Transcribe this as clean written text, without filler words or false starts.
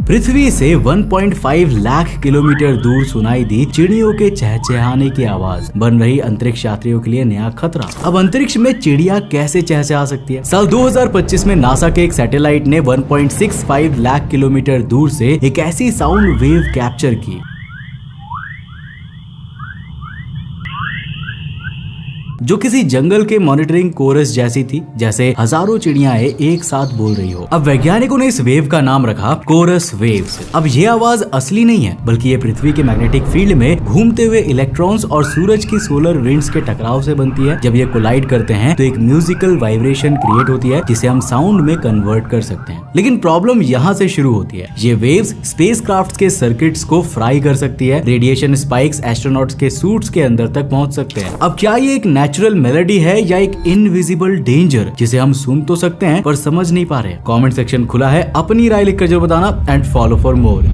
पृथ्वी से 1.5 लाख किलोमीटर दूर सुनाई दी चिड़ियों के चहचहाने की आवाज, बन रही अंतरिक्ष यात्रियों के लिए नया खतरा। अब अंतरिक्ष में चिड़िया कैसे चहचहा सकती है? साल 2025 में नासा के एक सैटेलाइट ने 1.65 लाख किलोमीटर दूर से एक ऐसी साउंड वेव कैप्चर की जो किसी जंगल के मॉनिटरिंग कोरस जैसी थी, जैसे हजारों चिड़ियाएं एक साथ बोल रही हो। अब वैज्ञानिकों ने इस वेव का नाम रखा कोरस वेव्स। अब ये आवाज असली नहीं है, बल्कि ये पृथ्वी के मैग्नेटिक फील्ड में घूमते हुए इलेक्ट्रॉन्स और सूरज की सोलर विंड्स के टकराव से बनती है। जब ये कोलाइड करते हैं तो एक म्यूजिकल वाइब्रेशन क्रिएट होती है, जिसे हम साउंड में कन्वर्ट कर सकते हैं। लेकिन प्रॉब्लम यहाँ से शुरू होती है। ये वेव्स स्पेसक्राफ्ट के सर्किट्स को फ्राई कर सकती है। रेडिएशन स्पाइक्स एस्ट्रोनॉट्स के सूट्स के अंदर तक पहुंच सकते हैं। अब क्या ये एक नेचुरल मेलोडी है या एक इनविजिबल डेंजर जिसे हम सुन तो सकते हैं पर समझ नहीं पा रहे? कमेंट सेक्शन खुला है, अपनी राय लिखकर जरूर बताना एंड फॉलो फॉर मोर।